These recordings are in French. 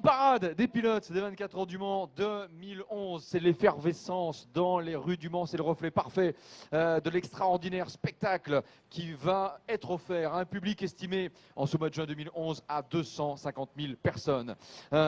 grande parade des pilotes des 24 heures du Mans 2011. C'est l'effervescence dans les rues du Mans. C'est le reflet parfait de l'extraordinaire spectacle qui va être offert à un public estimé en ce mois de juin 2011 à 250 000 personnes.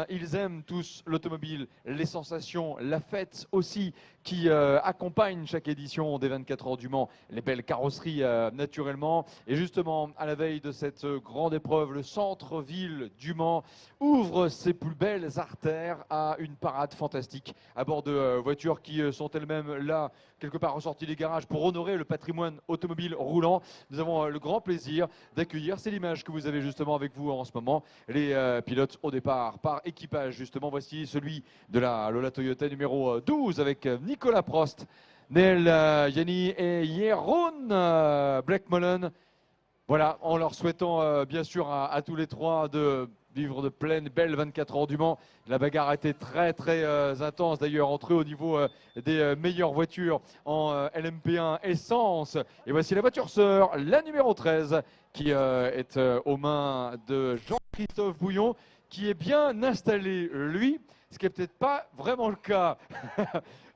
Ils aiment tous l'automobile, les sensations, la fête aussi qui accompagne chaque édition des 24 heures du Mans. Les belles carrosseries naturellement. Et justement, à la veille de cette grande épreuve, le centre-ville du Mans ouvre ses plus belles artères à une parade fantastique à bord de voitures qui sont elles-mêmes là, quelque part ressorties des garages pour honorer le patrimoine automobile roulant. Nous avons le grand plaisir d'accueillir, c'est l'image que vous avez justement avec vous en ce moment, les pilotes au départ par équipage justement. Voici celui de la Lola Toyota numéro 12 avec Nicolas Prost, Nel Yanni et Jeroen Bleckmolen. Voilà, en leur souhaitant bien sûr à tous les trois de vivre de pleines, belles 24 heures du Mans. La bagarre a été très intense d'ailleurs entre eux au niveau des meilleures voitures en LMP1 essence. Et voici la voiture sœur, la numéro 13, qui est aux mains de Jean-Christophe Bouillon, qui est bien installé, lui, ce qui n'est peut-être pas vraiment le cas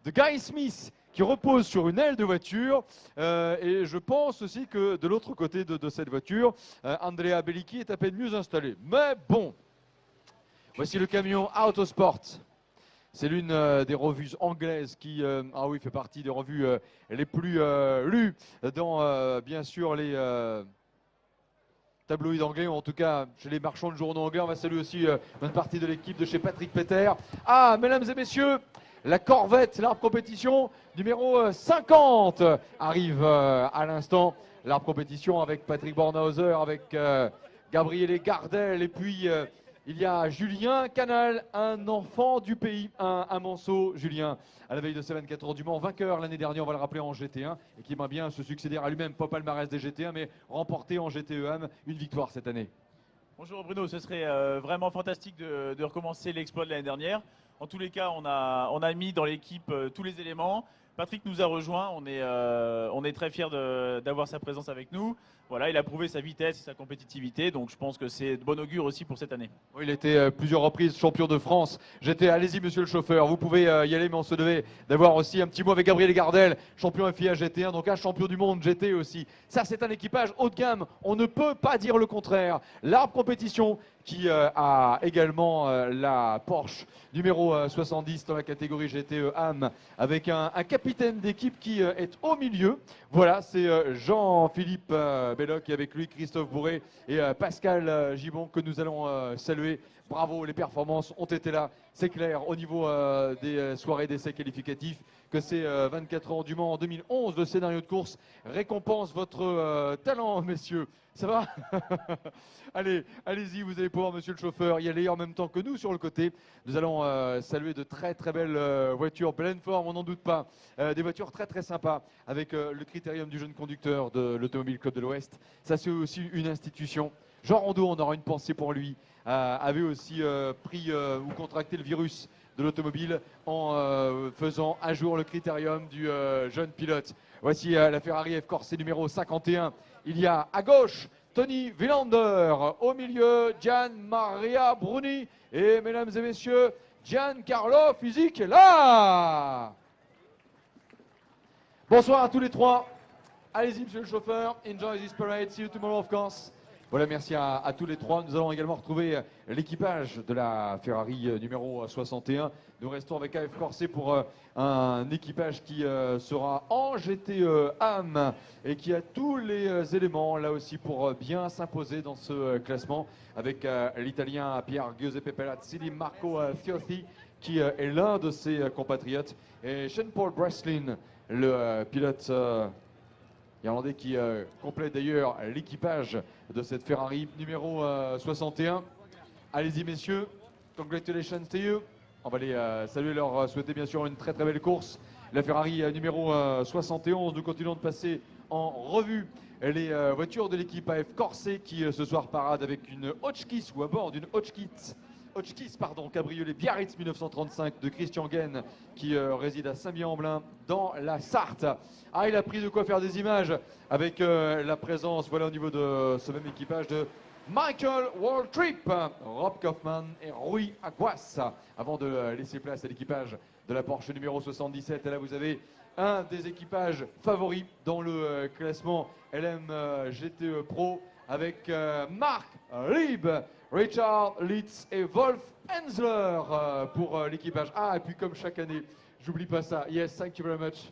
de Guy Smith, qui repose sur une aile de voiture. Et je pense aussi que de l'autre côté de cette voiture, Andrea Bellicchi est à peine mieux installé. Mais bon, voici le camion Autosport. C'est l'une des revues anglaises qui fait partie des revues les plus lues dans, bien sûr, les tabloïds anglais, ou en tout cas chez les marchands de journaux anglais. On va saluer aussi une partie de l'équipe de chez Patrick Peter. Ah, mesdames et messieurs, la Corvette, l'arbre compétition numéro 50 arrive à l'instant. L'arbre compétition avec Patrick Bornhauser, avec Gabriele Gardel, et puis il y a Julien Canal, un enfant du pays, un manceau, Julien, à la veille de ces 24 heures du Mans, vainqueur l'année dernière, on va le rappeler, en GT1, et qui aimerait bien se succéder à lui-même, pas palmarès des GT1, mais remporter en GTE1 une victoire cette année. Bonjour Bruno, ce serait vraiment fantastique de recommencer l'exploit de l'année dernière. En tous les cas, on a mis dans l'équipe tous les éléments. Patrick nous a rejoints, on est très fiers d'avoir sa présence avec nous. Voilà, il a prouvé sa vitesse et sa compétitivité, donc je pense que c'est de bon augure aussi pour cette année. Oui, il était plusieurs reprises champion de France. Allez-y monsieur le chauffeur, vous pouvez y aller, mais on se devait d'avoir aussi un petit mot avec Gabriel Gardel, champion FIA GT1, donc un champion du monde GT aussi. Ça, c'est un équipage haut de gamme, on ne peut pas dire le contraire. L'arbre compétition qui a également la Porsche numéro 70 dans la catégorie GTE AM, avec un capitaine d'équipe qui est au milieu. Voilà, c'est Jean-Philippe Belloc et avec lui Christophe Bourré et Pascal Gibon que nous allons saluer. Bravo, les performances ont été là, c'est clair, au niveau des soirées d'essais qualificatifs, que ces 24 heures du Mans en 2011, le scénario de course récompense votre talent, messieurs. Ça va? Allez, allez-y, vous allez pouvoir, monsieur le chauffeur, y aller en même temps que nous sur le côté. Nous allons saluer de très belles voitures, pleine forme, on n'en doute pas. Des voitures très sympas, avec le critérium du jeune conducteur de l'Automobile Club de l'Ouest. Ça, c'est aussi une institution. Jean Rondeau, on aura une pensée pour lui, avait aussi pris ou contracté le virus de l'automobile en faisant un jour le critérium du jeune pilote. Voici la Ferrari F Corse numéro 51. Il y a à gauche Tony Villander, au milieu Gian Maria Bruni et mesdames et messieurs Giancarlo Fisic est là. Bonsoir à tous les trois. Allez-y monsieur le chauffeur, enjoy this parade, see you tomorrow of course. Voilà, merci à tous les trois. Nous allons également retrouver l'équipage de la Ferrari numéro 61. Nous restons avec AF Corse pour un équipage qui sera en GTE AM et qui a tous les éléments là aussi pour bien s'imposer dans ce classement avec l'Italien Pierre Giuseppe Palazzini, Marco Fiotti qui est l'un de ses compatriotes et Sean-Paul Breslin, le pilote irlandais qui complète d'ailleurs l'équipage de cette Ferrari numéro 61. Allez-y messieurs, congratulations to you. On va les saluer, leur souhaiter bien sûr une très belle course. La Ferrari numéro 71, nous continuons de passer en revue les voitures de l'équipe AF Corse qui ce soir parade avec une Hotchkiss ou à bord d'une Hotchkiss cabriolet Biarritz 1935 de Christian Guen qui réside à Saint-Bien-en-Belin dans la Sarthe. Ah, il a pris de quoi faire des images avec la présence, voilà, au niveau de ce même équipage de Michael Waltrip, Rob Kaufman et Rui Aguas. Avant de laisser place à l'équipage de la Porsche numéro 77, et là vous avez un des équipages favoris dans le classement LM GTE Pro avec Mark Lieb, Richard Litz et Wolf Hensler pour l'équipage. Ah, et puis comme chaque année, j'oublie pas ça. Yes, thank you very much,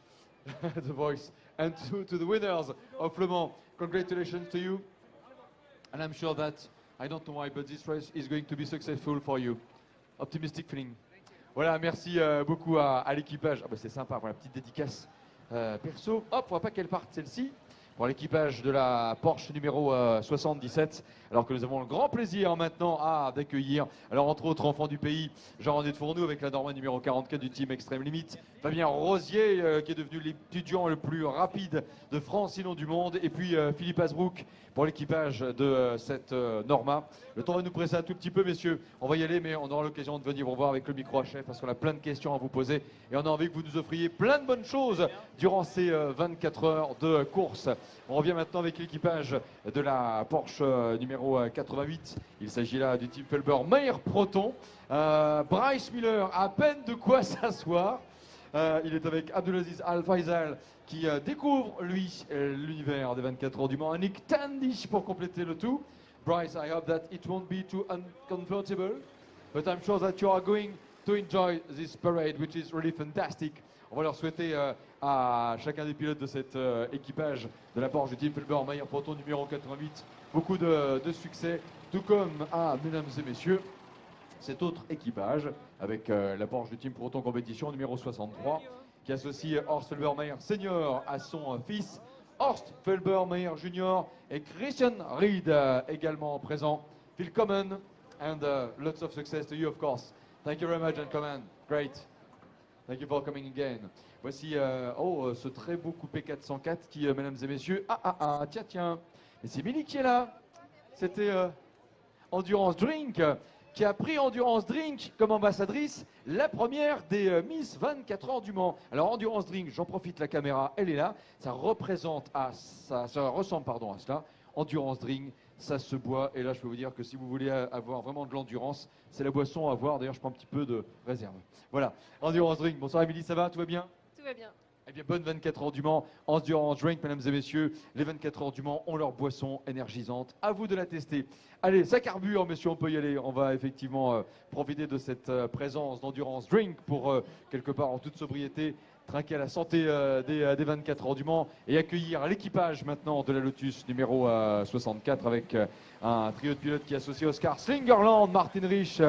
the voice. And to the winners of Le Mans, congratulations to you. And I'm sure that, I don't know why, but this race is going to be successful for you. Optimistic feeling. Voilà, merci beaucoup à l'équipage. Ah bah c'est sympa, voilà, petite dédicace perso. Hop, on va pas qu'elle parte celle-ci. Pour l'équipage de la Porsche numéro 77, alors que nous avons le grand plaisir maintenant d'accueillir, alors entre autres enfants du pays, Jean-René de Fournoux avec la Norma numéro 44 du team Extreme Limit, Fabien Rosier qui est devenu l'étudiant le plus rapide de France sinon du monde, et puis Philippe Asbrook pour l'équipage de cette Norma. Le temps va nous presser un tout petit peu, messieurs, on va y aller, mais on aura l'occasion de venir vous voir avec le micro à chef parce qu'on a plein de questions à vous poser et on a envie que vous nous offriez plein de bonnes choses durant ces 24 heures de course. On revient maintenant avec l'équipage de la Porsche numéro 88. Il s'agit là du team Felber Meyer Proton. Bryce Miller a à peine de quoi s'asseoir. Il est avec Abdulaziz Al-Faisal qui découvre, lui, l'univers des 24 heures du Mans. Nick Tandy pour compléter le tout. Bryce, I hope that it won't be too uncomfortable, but I'm sure that you are going to enjoy this parade, which is really fantastic. On va leur souhaiter à chacun des pilotes de cet équipage de la Porsche du team Felber Meyer Proton numéro 88 beaucoup de succès, tout comme à, mesdames et messieurs, cet autre équipage avec la Porsche du team Proton Compétition numéro 63 qui associe Horst Felber-Meyer Senior à son fils Horst Felber-Meyer Junior et Christian Reed également présent. Willkommen and lots of success to you, of course. Thank you very much, gentlemen. Great. Thank you for coming again. Voici ce très beau coupé 404 qui, mesdames et messieurs, tiens, et c'est Milly qui est là. C'était Endurance Drink qui a pris Endurance Drink comme ambassadrice, la première des Miss 24 heures du Mans. Alors Endurance Drink, j'en profite, la caméra, elle est là. Ça ressemble à cela. Endurance Drink, ça se boit. Et là, je peux vous dire que si vous voulez avoir vraiment de l'endurance, c'est la boisson à avoir. D'ailleurs, je prends un petit peu de réserve. Voilà, Endurance Drink. Bonsoir Émilie, ça va? Tout va bien? Tout va bien. Eh bien, bonne 24 heures du Mans, Endurance Drink, mesdames et messieurs. Les 24 heures du Mans ont leur boisson énergisante. À vous de la tester. Allez, ça carbure, messieurs, on peut y aller. On va effectivement profiter de cette présence d'Endurance Drink pour, quelque part, en toute sobriété, trinquer à la santé des 24 heures du Mans et accueillir l'équipage maintenant de la Lotus numéro 64 avec un trio de pilotes qui associe Oscar Slingerland, Martin Rich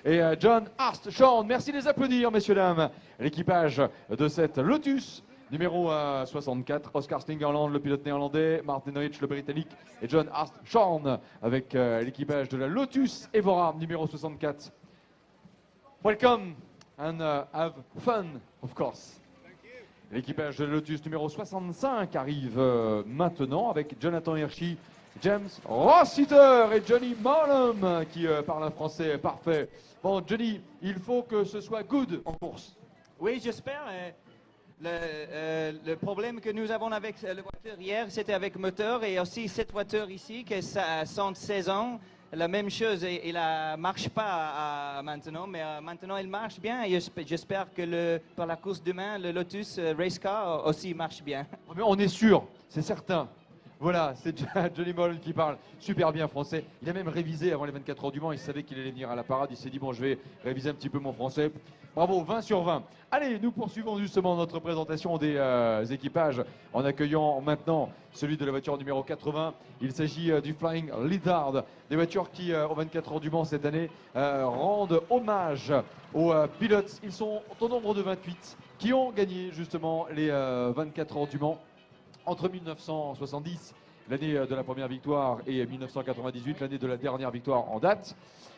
et John Hartshorn. Merci de les applaudir, messieurs, dames. L'équipage de cette Lotus numéro 64, Oscar Slingerland, le pilote néerlandais, Martin Rich, le britannique, et John Hartshorn avec l'équipage de la Lotus Evora numéro 64. Welcome and have fun, of course. L'équipage de Lotus numéro 65 arrive maintenant avec Jonathan Hirschi, James Rossiter et Johnny Marlum qui parle un français parfait. Bon, Johnny, il faut que ce soit good en course. Oui, j'espère. Le problème que nous avons avec la voiture hier, c'était avec le moteur et aussi cette voiture ici, qui a 116 ans. La même chose, il ne marche pas maintenant, mais maintenant il marche bien et j'espère que pour la course demain, le Lotus Race Car aussi marche bien. Mais on est sûr, c'est certain. Voilà, c'est Johnny Mullen qui parle super bien français. Il a même révisé avant les 24 heures du Mans, il savait qu'il allait venir à la parade, il s'est dit bon, je vais réviser un petit peu mon français. Bravo, 20 sur 20. Allez, nous poursuivons justement notre présentation des équipages en accueillant maintenant celui de la voiture numéro 80. Il s'agit du Flying Lizard, des voitures qui, aux 24 heures du Mans cette année, rendent hommage aux pilotes. Ils sont au nombre de 28 qui ont gagné justement les 24 heures du Mans entre 1970, l'année de la première victoire, et 1998, l'année de la dernière victoire en date.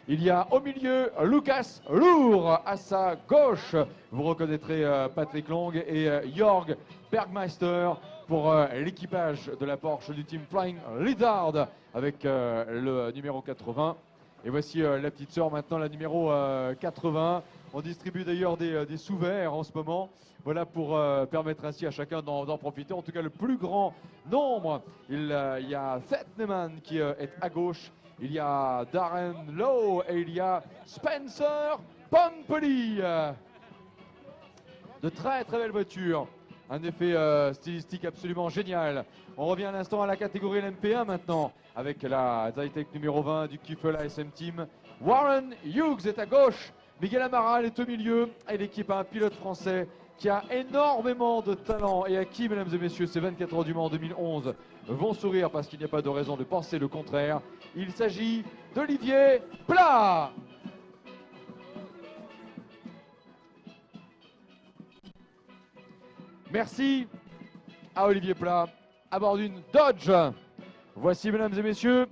Il y a au milieu Lucas Lohr, à sa gauche, vous reconnaîtrez Patrick Long et Jörg Bergmeister pour l'équipage de la Porsche du team Flying Lizard avec le numéro 80. Et voici la petite sœur maintenant, la numéro 80. On distribue d'ailleurs des sous-verts en ce moment. Voilà pour permettre ainsi à chacun d'en profiter. En tout cas, le plus grand nombre. Il y a Seth Neyman qui est à gauche. il y a Darren Lowe et il y a Spencer Pompoli. De très très belles voitures. Un effet stylistique absolument génial. On revient à l'instant à la catégorie LMP1 maintenant avec la Zytec numéro 20 du Kiefel ASM Team. Warren Hughes est à gauche, Miguel Amaral est au milieu et l'équipe a un pilote français qui a énormément de talent et à qui, mesdames et messieurs, ces 24 heures du Mans 2011 vont sourire parce qu'il n'y a pas de raison de penser le contraire. Il s'agit d'Olivier Pla. Merci à Olivier Pla à bord d'une Dodge. Voici, mesdames et messieurs,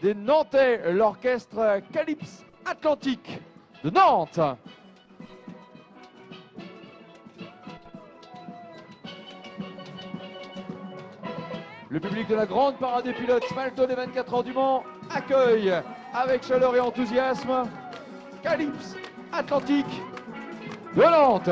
des Nantais, l'orchestre Calypse Atlantique de Nantes. Le public de la grande parade des pilotes Smalto des 24 heures du Mans accueille avec chaleur et enthousiasme Calypse Atlantique de Nantes.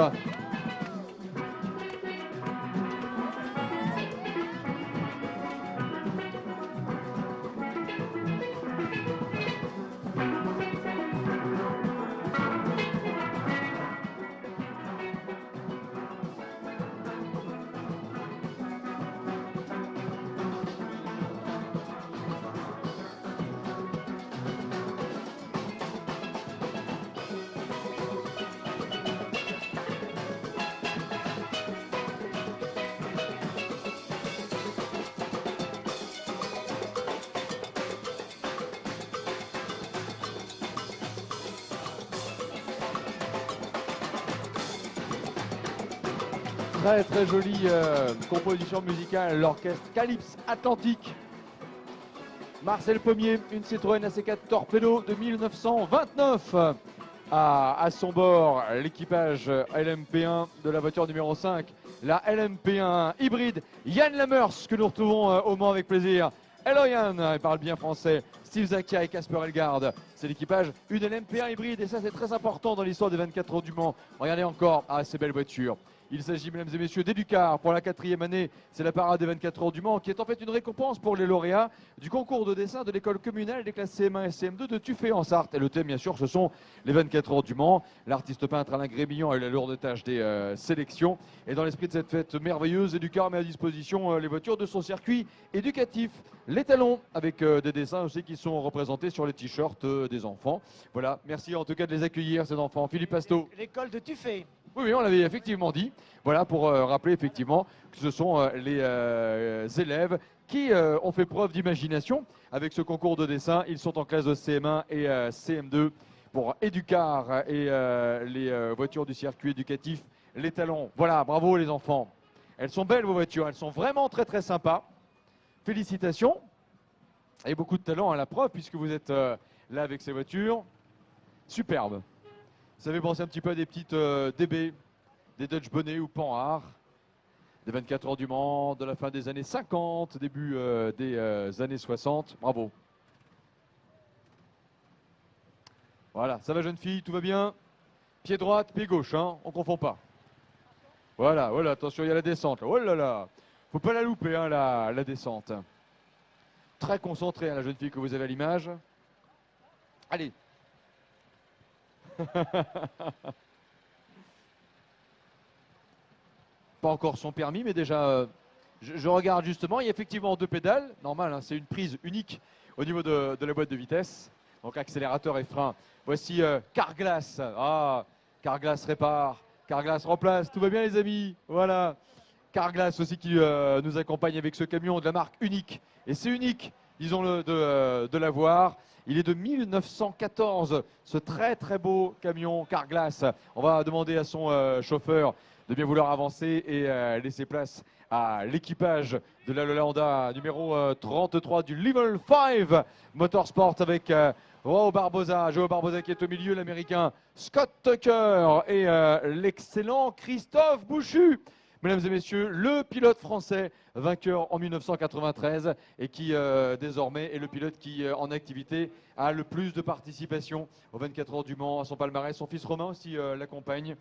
Très très jolie composition musicale, l'orchestre Calypse Atlantique. Marcel Pommier, une Citroën AC4 Torpedo de 1929 à son bord, l'équipage LMP1 de la voiture numéro 5, la LMP1 hybride. Yann Lamers que nous retrouvons au Mans avec plaisir. Hello Yann, il parle bien français. Steve Zakia et Casper Elgard, c'est l'équipage, une LMP1 hybride et ça c'est très important dans l'histoire des 24 heures du Mans. Regardez encore, ces belles voitures. Il s'agit, mesdames et messieurs, d'Educar pour la 4e année. C'est la parade des 24 heures du Mans qui est en fait une récompense pour les lauréats du concours de dessin de l'école communale des classes CM1 et CM2 de Tuffet en Sarthe. Et le thème, bien sûr, ce sont les 24 heures du Mans. L'artiste peintre Alain Grémillon a eu la lourde tâche des sélections. Et dans l'esprit de cette fête merveilleuse, Educar met à disposition les voitures de son circuit éducatif. Les talons avec des dessins aussi qui sont représentés sur les t-shirts des enfants. Voilà, merci en tout cas de les accueillir, ces enfants. Philippe Pasto. L'école de Tuffet. Oui, on l'avait effectivement dit. Voilà, pour rappeler effectivement que ce sont les élèves qui ont fait preuve d'imagination avec ce concours de dessin. Ils sont en classe de CM1 et CM2 pour Educar et les voitures du circuit éducatif, les talons. Voilà, bravo les enfants. Elles sont belles vos voitures, elles sont vraiment très très sympas. Félicitations et beaucoup de talent à la preuve puisque vous êtes là avec ces voitures. Superbe. Ça fait penser un petit peu à des petites DB, des Dodge Bonnet ou Panhard, des 24 heures du Mans, de la fin des années 50, début des années 60. Bravo. Voilà, ça va jeune fille, tout va bien? Pied droite, pied gauche, hein, on ne confond pas. Voilà, voilà, attention, il y a la descente. Là. Oh là là, faut pas la louper, hein, la descente. Très concentrée, hein, la jeune fille que vous avez à l'image. Allez. Pas encore son permis, mais déjà, je regarde justement, il y a effectivement 2 pédales, normal, hein, c'est une prise unique au niveau de la boîte de vitesse, donc accélérateur et frein. Voici Carglass, Carglass répare, Carglass remplace, tout va bien les amis, voilà. Carglass aussi qui nous accompagne avec ce camion de la marque unique, et c'est unique, disons-le, de l'avoir. Il est de 1914, ce très très beau camion Carglass. On va demander à son chauffeur de bien vouloir avancer et laisser place à l'équipage de la Honda numéro 33 du Level 5 Motorsport avec Joao Barbosa qui est au milieu, l'américain Scott Tucker et l'excellent Christophe Bouchu. Mesdames et messieurs, le pilote français vainqueur en 1993 et qui désormais est le pilote qui en activité a le plus de participation aux 24 heures du Mans, à son palmarès. Son fils Romain aussi l'accompagne.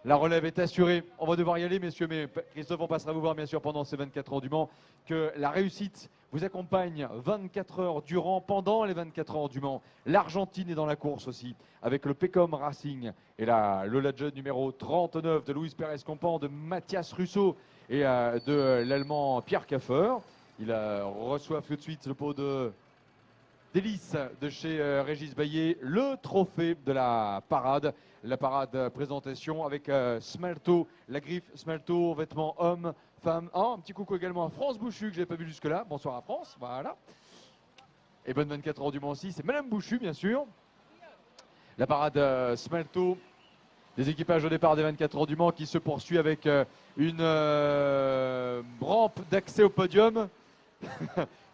La relève est assurée. On va devoir y aller, messieurs, mais Christophe, on passera vous voir bien sûr pendant ces 24 heures du Mans que la réussite vous accompagne 24 heures durant, pendant les 24 heures du Mans. L'Argentine est dans la course aussi, avec le Pecom Racing et la Lola Judd numéro 39 de Luis Pérez Compan, de Mathias Russo et de l'Allemand Pierre Kaffer. Il reçoit tout de suite le pot d'hélice de chez Régis Baillet, le trophée de la parade présentation avec Smalto, la griffe Smalto, vêtements hommes, femmes. Un petit coucou également à France Bouchu que je n'avais pas vu jusque-là. Bonsoir à France, voilà. Et bonne 24 heures du Mans aussi, c'est Madame Bouchu bien sûr. La parade Smalto, des équipages au départ des 24 heures du Mans qui se poursuit avec une rampe d'accès au podium.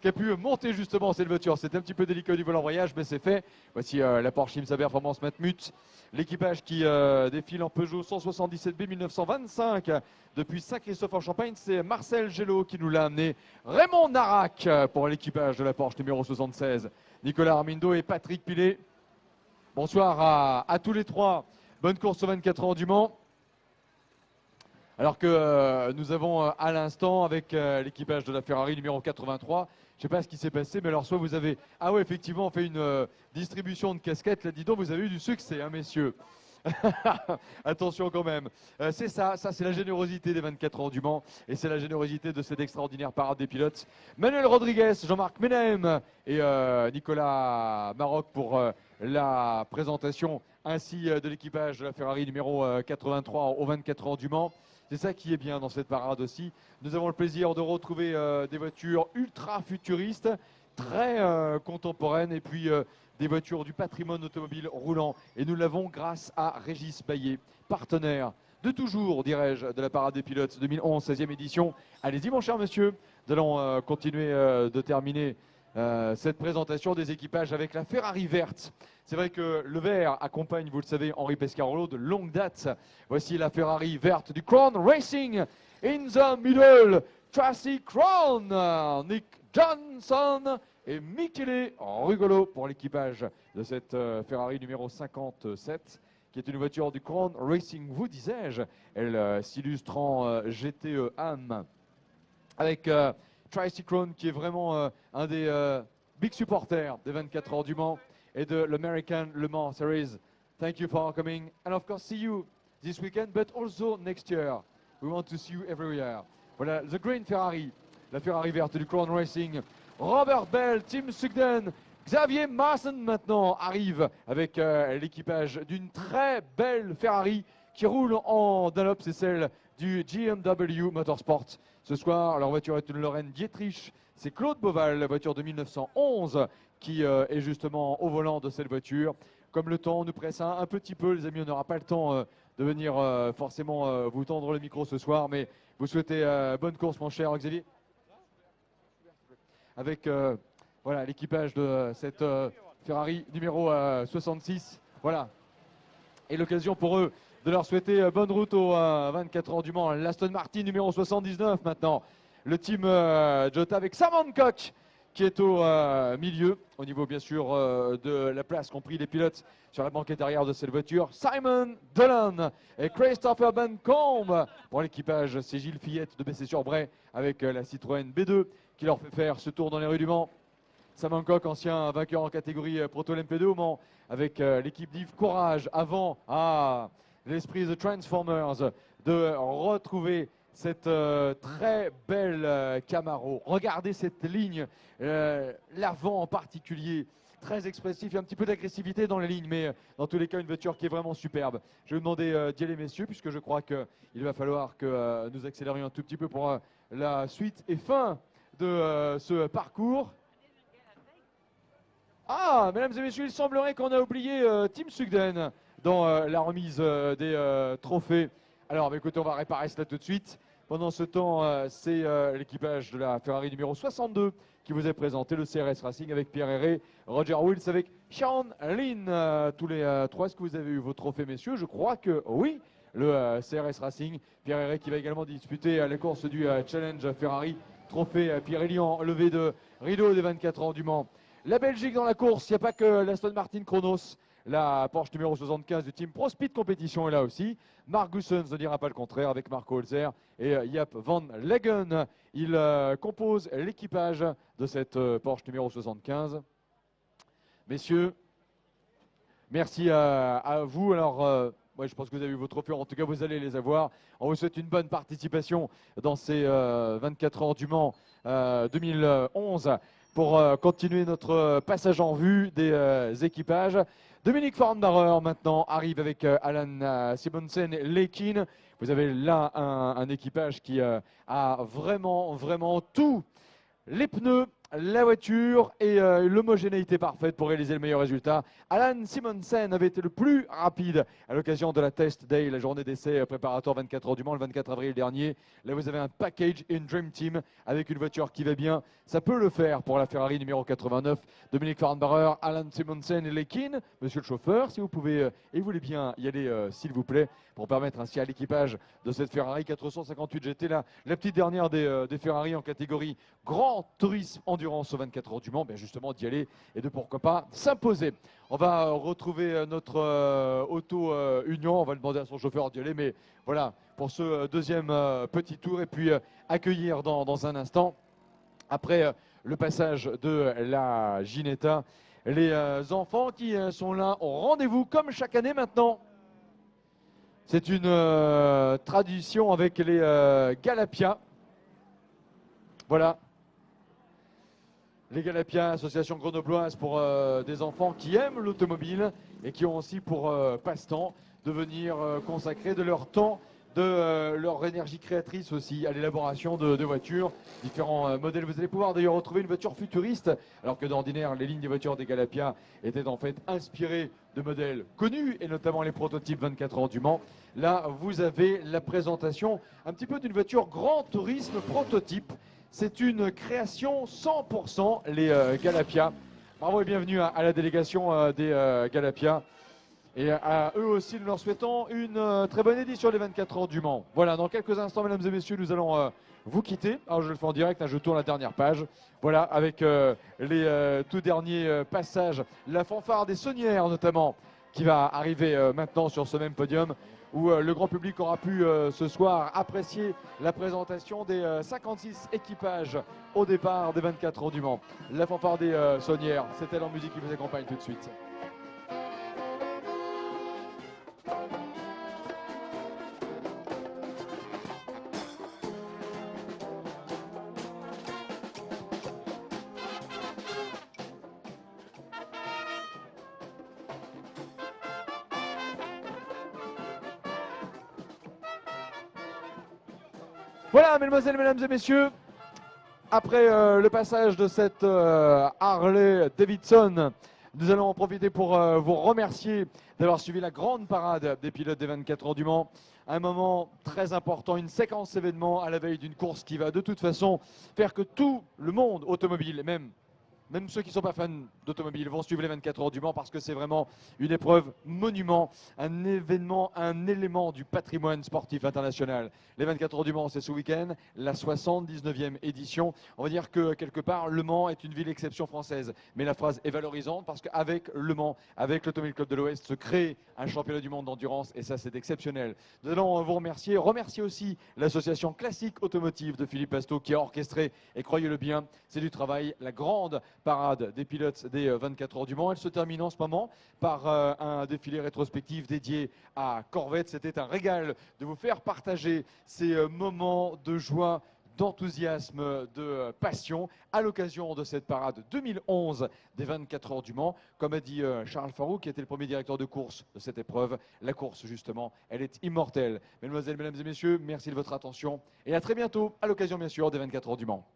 Qui a pu monter justement cette voiture. C'était un petit peu délicat au niveau de l'embrayage, mais c'est fait. Voici la Porsche IMSA Performance Matmut. L'équipage qui défile en Peugeot 177B 1925 depuis Saint-Christophe-en-Champagne. C'est Marcel Gello qui nous l'a amené. Raymond Narac pour l'équipage de la Porsche numéro 76. Nicolas Armindo et Patrick Pilet. Bonsoir à tous les trois. Bonne course aux 24 heures du Mans. Alors que nous avons à l'instant avec l'équipage de la Ferrari numéro 83, je ne sais pas ce qui s'est passé, mais alors soit vous avez... Ah oui, effectivement, on fait une distribution de casquettes. Là, dis donc, vous avez eu du succès, hein, messieurs. Attention quand même. C'est ça c'est la générosité des 24 heures du Mans et c'est la générosité de cette extraordinaire parade des pilotes. Manuel Rodriguez, Jean-Marc Menem et Nicolas Maroc pour la présentation ainsi de l'équipage de la Ferrari numéro 83 aux 24 heures du Mans. C'est ça qui est bien dans cette parade aussi. Nous avons le plaisir de retrouver des voitures ultra futuristes, très contemporaines et puis des voitures du patrimoine automobile roulant. Et nous l'avons grâce à Régis Baillet, partenaire de toujours, dirais-je, de la parade des pilotes 2011, 16e édition. Allez-y mon cher monsieur, nous allons continuer de terminer cette présentation des équipages avec la Ferrari verte. C'est vrai que le vert accompagne, vous le savez, Henri Pescarolo de longue date. Voici la Ferrari verte du Crown Racing. In the middle, Tracy Crown, Nick Johnson et Michele Rugolo pour l'équipage de cette Ferrari numéro 57, qui est une voiture du Crown Racing, vous disais-je. Elle s'illustre en GTE AM avec Tracy Crown qui est vraiment un des big supporters des 24 heures du Mans et de l'American Le Mans Series. Thank you for coming and of course see you this weekend but also next year. We want to see you every year. Voilà, the Green Ferrari, la Ferrari verte du Crown Racing. Robert Bell, Tim Sugden, Xavier Maassen maintenant arrive avec l'équipage d'une très belle Ferrari qui roule en Dunlop, c'est celle du GMW Motorsport. Ce soir, leur voiture est une Lorraine Dietrich. C'est Claude Boval, la voiture de 1911, qui est justement au volant de cette voiture. Comme le temps nous presse un petit peu, les amis, on n'aura pas le temps de venir forcément vous tendre le micro ce soir, mais vous souhaitez bonne course, mon cher Xavier. Avec voilà, l'équipage de cette Ferrari numéro 66. Voilà. Et l'occasion pour eux de leur souhaiter bonne route aux 24 heures du Mans. L'Aston Martin numéro 79 maintenant. Le team Jota avec Sam Hancock qui est au milieu, au niveau bien sûr de la place qu'ont pris les pilotes sur la banquette arrière de cette voiture. Simon Dolan et Christopher Bencombe pour l'équipage. C'est Gilles Fillette de Bessé-sur-Bray avec la Citroën B2 qui leur fait faire ce tour dans les rues du Mans. Sam Hancock, ancien vainqueur en catégorie Proto LMP2 au Mans avec l'équipe d'Yves Courage avant l'esprit The Transformers de retrouver cette très belle Camaro. Regardez cette ligne, l'avant en particulier, très expressif. Il y a un petit peu d'agressivité dans les lignes, mais dans tous les cas, une voiture qui est vraiment superbe. Je vais vous demander d'y aller, messieurs, puisque je crois qu'il va falloir que nous accélérions un tout petit peu pour la suite et fin de ce parcours. Ah, mesdames et messieurs, il semblerait qu'on a oublié Tim Sugden dans la remise des trophées. Alors, écoutez, on va réparer cela tout de suite. Pendant ce temps, c'est l'équipage de la Ferrari numéro 62 qui vous est présenté, le CRS Racing avec Pierre Herré, Roger Wills avec Sean Lynn. Tous les trois, est-ce que vous avez eu vos trophées, messieurs? Je crois que oui. Le CRS Racing, Pierre Herré qui va également disputer les courses du Challenge Ferrari, trophée Pirelli en levée de rideau des 24 heures du Mans. La Belgique dans la course, il n'y a pas que l'Aston Martin Chronos. La Porsche numéro 75 du team Pro Speed Competition est là aussi. Mark Gussens ne dira pas le contraire avec Marco Holzer et Jaap van Leggen. Il compose l'équipage de cette Porsche numéro 75. Messieurs, merci à vous. Alors, je pense que vous avez eu vos trophées. En tout cas, vous allez les avoir. On vous souhaite une bonne participation dans ces 24 heures du Mans 2011 pour continuer notre passage en vue des équipages. Dominique Farnbarer maintenant arrive avec Alan Simonsen et Lekin. Vous avez là un équipage qui a vraiment tout. Les pneus, la voiture et l'homogénéité parfaite pour réaliser le meilleur résultat. Alan Simonsen avait été le plus rapide à l'occasion de la Test Day, la journée d'essai préparatoire 24 heures du Mans, le 24 avril dernier. Là, vous avez un package in Dream Team avec une voiture qui va bien. Ça peut le faire pour la Ferrari numéro 89. Dominique Farnbarer, Alan Simonsen et Lekin. Monsieur le chauffeur, si vous pouvez et voulez bien y aller, s'il vous plaît, pour permettre ainsi à l'équipage de cette Ferrari 458 GT, la petite dernière des Ferrari en catégorie Grand Tourisme Endurance aux 24 heures du Mans, bien justement d'y aller et de pourquoi pas s'imposer. On va retrouver notre auto Union, on va demander à son chauffeur d'y aller, mais voilà pour ce deuxième petit tour et puis accueillir dans un instant, après le passage de la Ginetta, les enfants qui sont là au rendez-vous comme chaque année maintenant. C'est une tradition avec les Galapia. Voilà. Les Galapia, association grenobloise pour des enfants qui aiment l'automobile et qui ont aussi pour passe-temps de venir consacrer de leur temps, de leur énergie créatrice aussi à l'élaboration de voitures, différents modèles. Vous allez pouvoir d'ailleurs retrouver une voiture futuriste, alors que d'ordinaire, les lignes des voitures des Galapia étaient en fait inspirées de modèles connus, et notamment les prototypes 24 heures du Mans. Là, vous avez la présentation un petit peu d'une voiture grand tourisme prototype. C'est une création 100% les Galapia. Bravo et bienvenue à la délégation des Galapia. Et à eux aussi, nous leur souhaitons une très bonne édition des 24 heures du Mans. Voilà, dans quelques instants, mesdames et messieurs, nous allons vous quitter. Alors, je le fais en direct, je tourne la dernière page. Voilà, avec les tout derniers passages. La fanfare des Saunières, notamment, qui va arriver maintenant sur ce même podium, où le grand public aura pu ce soir apprécier la présentation des 56 équipages au départ des 24 heures du Mans. La fanfare des Saunières, c'est elle en musique qui vous accompagne tout de suite. Voilà, mesdemoiselles, mesdames et messieurs, après le passage de cette Harley Davidson, nous allons en profiter pour vous remercier d'avoir suivi la grande parade des pilotes des 24 heures du Mans. Un moment très important, une séquence événement à la veille d'une course qui va de toute façon faire que tout le monde automobile, même ceux qui ne sont pas fans d'automobile, vont suivre les 24 heures du Mans parce que c'est vraiment une épreuve monument, un événement, un élément du patrimoine sportif international. Les 24 heures du Mans, c'est ce week-end, la 79e édition. On va dire que quelque part, Le Mans est une ville exception française. Mais la phrase est valorisante parce qu'avec Le Mans, avec l'Automobile Club de l'Ouest, se crée un championnat du monde d'endurance et ça, c'est exceptionnel. Nous allons vous remercier aussi l'association classique automotive de Philippe Pasteau qui a orchestré, et croyez-le bien, c'est du travail, la grande parade des pilotes des 24 heures du Mans. Elle se termine en ce moment par un défilé rétrospectif dédié à Corvette. C'était un régal de vous faire partager ces moments de joie, d'enthousiasme, de passion à l'occasion de cette parade 2011 des 24 heures du Mans. Comme a dit Charles Farouk, qui était le premier directeur de course de cette épreuve, la course justement, elle est immortelle. Mesdemoiselles, mesdames et messieurs, merci de votre attention et à très bientôt à l'occasion bien sûr des 24 heures du Mans.